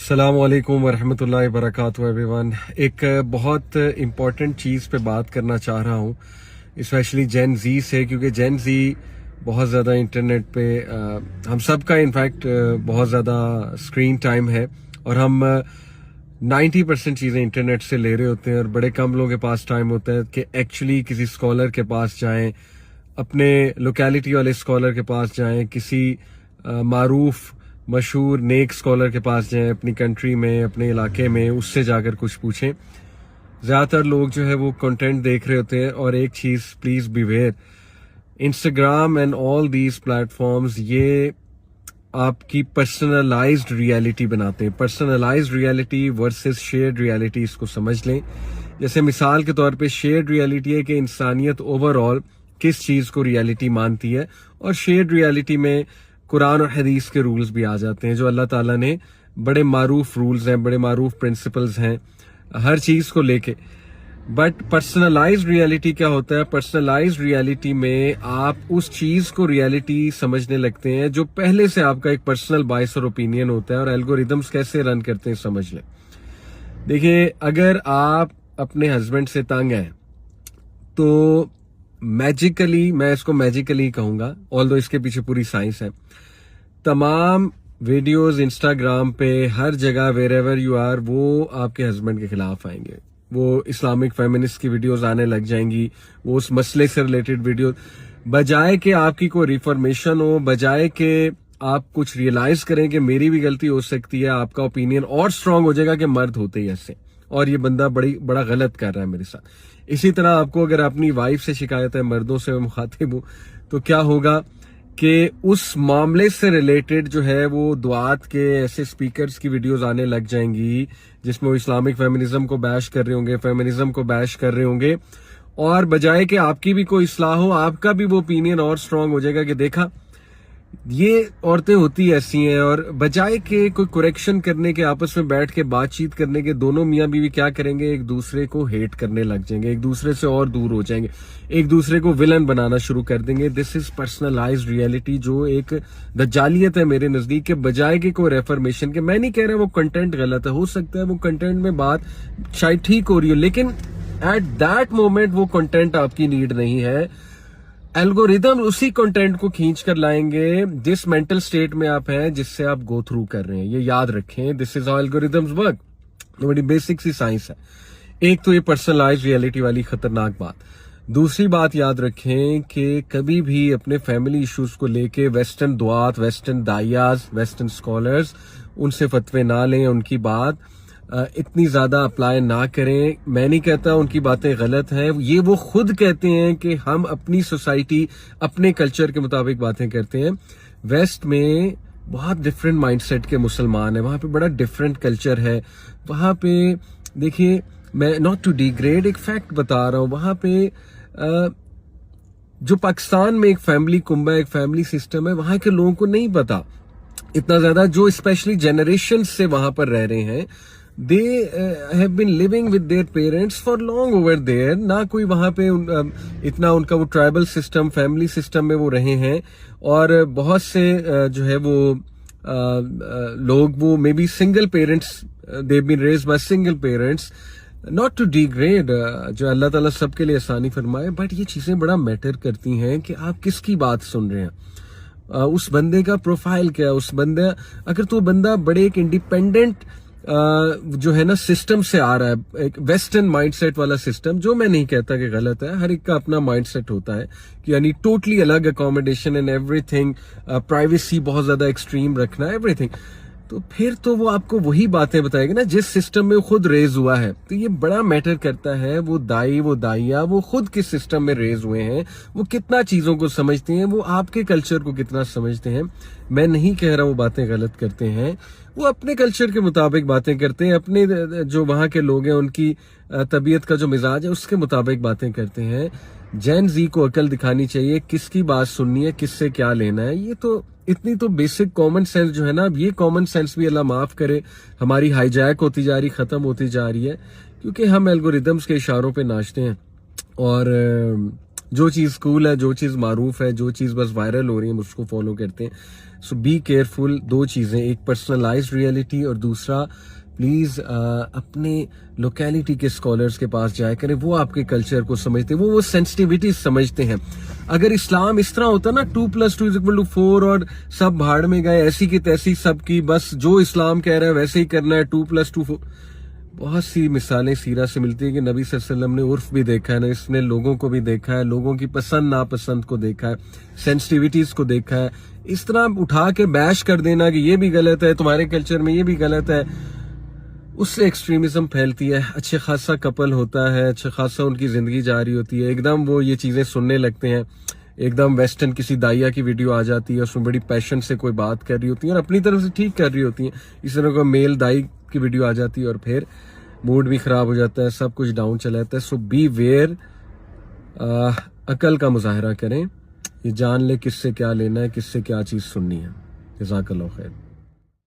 अस्सलाम वालेकुम वरहमतुल्लाहि वबरकातुहू एवरीवन। एक बहुत इम्पॉर्टेंट चीज़ पे बात करना चाह रहा हूँ, स्पेशली जेन जी से, क्योंकि जेन जी बहुत ज़्यादा इंटरनेट पे हम सब का इनफैक्ट बहुत ज़्यादा स्क्रीन टाइम है और हम 90% चीज़ें इंटरनेट से ले रहे होते हैं और बड़े कम लोगों के पास टाइम होता है कि एक्चुअली किसी स्कॉलर के पास जाएं, अपने लोकेलिटी वाले स्कॉलर के पास जाएं, किसी मारूफ मशहूर नेक स्कॉलर के पास जाएं अपनी कंट्री में, अपने इलाके में, उससे जाकर कुछ पूछें। ज़्यादातर लोग जो है वो कंटेंट देख रहे होते हैं और एक चीज़ please beware, Instagram and all these platforms ये आपकी पर्सनलाइज्ड रियलिटी बनाते हैं। Personalized reality versus shared reality, इसको समझ लें। जैसे मिसाल के तौर पे शेयर्ड रियलिटी है कि इंसानियत ओवरऑल किस चीज़ को रियलिटी मानती है, और शेयर्ड रियलिटी में कुरान और हदीस के रूल्स भी आ जाते हैं जो अल्लाह ताला ने बड़े मारूफ रूल्स हैं, बड़े मारूफ प्रिंसिपल्स हैं हर चीज़ को लेके। बट पर्सनलाइज्ड रियलिटी क्या होता है? पर्सनलाइज्ड रियलिटी में आप उस चीज़ को रियलिटी समझने लगते हैं जो पहले से आपका एक पर्सनल बायस और ओपिनियन होता है, और एल्गोरिदम्स कैसे रन करते हैं समझ लें। देखिए, अगर आप अपने हस्बैंड से तंग हैं तो मैजिकली, मैं इसको मैजिकली कहूंगा, ऑल्दो इसके पीछे पूरी साइंस है, तमाम वीडियोस इंस्टाग्राम पे हर जगह वेर एवर यू आर वो आपके हस्बैंड के खिलाफ आएंगे। वो इस्लामिक फेमिनिस्ट की वीडियोस आने लग जाएंगी, वो उस मसले से रिलेटेड वीडियो, बजाय कि आपकी कोई रिफॉर्मेशन हो, बजाय कि आप कुछ रियलाइज करें कि मेरी भी गलती हो सकती है, आपका ओपिनियन और स्ट्रांग हो जाएगा कि मर्द होते ही ऐसे और ये बंदा बड़ा गलत कर रहा है मेरे साथ। इसी तरह आपको अगर अपनी वाइफ से शिकायत है, मर्दों से मैं मुखातिब हूं, तो क्या होगा कि उस मामले से रिलेटेड जो है वो दुआत के ऐसे स्पीकर्स की वीडियोस आने लग जाएंगी जिसमें वो इस्लामिक फेमिनिज्म को बैश कर रहे होंगे, फेमिनिज्म को बैश कर रहे होंगे, और बजाय कि आपकी भी कोई इस्लाह हो, आपका भी वो ओपिनियन और स्ट्रांग हो जाएगा कि देखा ये औरतें होती ऐसी हैं। और बजाय के कोई करेक्शन करने के, आपस में बैठ के बातचीत करने के, दोनों मियां बीवी क्या करेंगे? एक दूसरे को हेट करने लग जाएंगे, एक दूसरे से और दूर हो जाएंगे, एक दूसरे को विलन बनाना शुरू कर देंगे। दिस इज पर्सनलाइज्ड रियलिटी, जो एक दज्जालियत है मेरे नजदीक के। बजाय के कोई रेफर्मेशन के, मैं नहीं कह रहा वो कंटेंट गलत है, हो सकता है वो कंटेंट में बात शायद ठीक हो रही हो, लेकिन एट दैट मोमेंट वो कंटेंट आपकी नीड नहीं है। एल्गोरिदम उसी कंटेंट को खींच कर लाएंगे जिस मेंटल स्टेट में आप हैं, जिससे आप गो थ्रू कर रहे हैं। ये याद रखें, this is how algorithms work. बड़ी बेसिक सी साइंस है। एक तो ये पर्सनलाइज्ड रियलिटी वाली खतरनाक बात। दूसरी बात याद रखें कि कभी भी अपने फैमिली इश्यूज को लेके वेस्टर्न दुआत, वेस्टर्न दायाज, वेस्टर्न स्कॉलर्स, उनसे फतवे ना लें, उनकी बात इतनी ज्यादा अप्लाई ना करें। मैं नहीं कहता उनकी बातें गलत हैं, ये वो खुद कहते हैं कि हम अपनी सोसाइटी, अपने कल्चर के मुताबिक बातें करते हैं। वेस्ट में बहुत डिफरेंट माइंडसेट के मुसलमान हैं, वहां पे बड़ा डिफरेंट कल्चर है। वहां पे देखिए, मैं नॉट टू डिग्रेड, एक फैक्ट बता रहा हूं, वहां पे जो पाकिस्तान में एक फैमिली कुंबा, एक फैमिली सिस्टम है, वहां के लोगों को नहीं पता इतना ज्यादा, जो स्पेशली जनरेशन से वहां पर रह रहे हैं। They have been living with their parents for long over there. ना कोई वहां पे इतना उनका वो ट्राइबल सिस्टम, फैमिली सिस्टम में वो रहे हैं, और बहुत से जो है वो लोग वो maybe single parents, they been raised by single parents. Not to degrade, जो अल्लाह ताला सबके लिए आसानी फरमाए, बट ये चीजें बड़ा मैटर करती हैं कि आप किसकी बात सुन रहे हैं, उस बंदे का प्रोफाइल क्या है, उस बंदे, अगर तो बंदा बड़े एक इंडिपेंडेंट जो है ना सिस्टम से आ रहा है, एक वेस्टर्न माइंडसेट वाला सिस्टम, जो मैं नहीं कहता कि गलत है, हर एक का अपना माइंडसेट होता है, कि यानी टोटली अलग अकोमोडेशन एंड एवरीथिंग, प्राइवेसी बहुत ज्यादा एक्सट्रीम रखना, एवरीथिंग, तो फिर तो वो आपको वही बातें बताएगा ना जिस सिस्टम में खुद रेज हुआ है। तो ये बड़ा मैटर करता है, वो दाई, वो दाइया, वो खुद किस सिस्टम में रेज हुए हैं, वो कितना चीजों को समझते हैं, वो आपके कल्चर को कितना समझते हैं। मैं नहीं कह रहा वो बातें गलत करते हैं, वो अपने कल्चर के मुताबिक बातें करते हैं, अपने जो वहां के लोग हैं उनकी तबीयत का जो मिजाज है उसके मुताबिक बातें करते हैं। जेन जी को अकल दिखानी चाहिए, किसकी बात सुननी है, किससे क्या लेना है। ये तो इतनी तो बेसिक कॉमन सेंस जो है ना, अब ये कॉमन सेंस भी अल्लाह माफ करे हमारी हाईजैक होती जा रही, खत्म होती जा रही है, क्योंकि हम एल्गोरिदम्स के इशारों पे नाचते हैं। और جو چیز cool ہے, جو چیز معروف ہے, جو چیز بس وائرل ہو رہی ہے, اس کو فالو کرتے ہیں. سو بی کیئرفل. دو چیزیں, ایک پرسنلائزڈ ریئلٹی اور دوسرا پلیز اپنے لوکیلٹی کے اسکالرس کے پاس جایا کریں, وہ آپ کے کلچر کو سمجھتے ہیں, وہ سینسٹیوٹیز سمجھتے ہیں. اگر اسلام اس طرح ہوتا نا 2+2=4 اور سب بھاڑ میں گئے, ایسی کی تیسی سب کی, بس جو اسلام کہہ رہا ہے ویسے ہی کرنا ہے, 2+2 بہت سی مثالیں سیرت سے ملتی ہیں کہ نبی صلی اللہ علیہ وسلم نے عرف بھی دیکھا ہے نا, اس نے لوگوں کو بھی دیکھا ہے, لوگوں کی پسند ناپسند کو دیکھا ہے, سینسٹیوٹیز کو دیکھا ہے. اس طرح اٹھا کے بیش کر دینا کہ یہ بھی غلط ہے, تمہارے کلچر میں یہ بھی غلط ہے, اس سے ایکسٹریمزم پھیلتی ہے. اچھے خاصا کپل ہوتا ہے, اچھے خاصا ان کی زندگی جاری ہوتی ہے, ایک دم وہ یہ چیزیں سننے لگتے ہیں, ایک دم ویسٹرن کسی دائیا کی ویڈیو آ جاتی ہے, اس میں بڑی پیشن سے کوئی بات کر رہی ہوتی ہے اور اپنی طرف سے ٹھیک کر رہی ہوتی ہیں, اس طرح کوئی میل دائی کی ویڈیو آ جاتی ہے اور پھر موڈ بھی خراب ہو جاتا ہے, سب کچھ ڈاؤن چلا جاتا ہے. سو بی ویئر, عقل کا مظاہرہ کریں, یہ جان لے کس سے کیا لینا ہے, کس سے کیا چیز سننی ہے. جزاک اللہ خیر.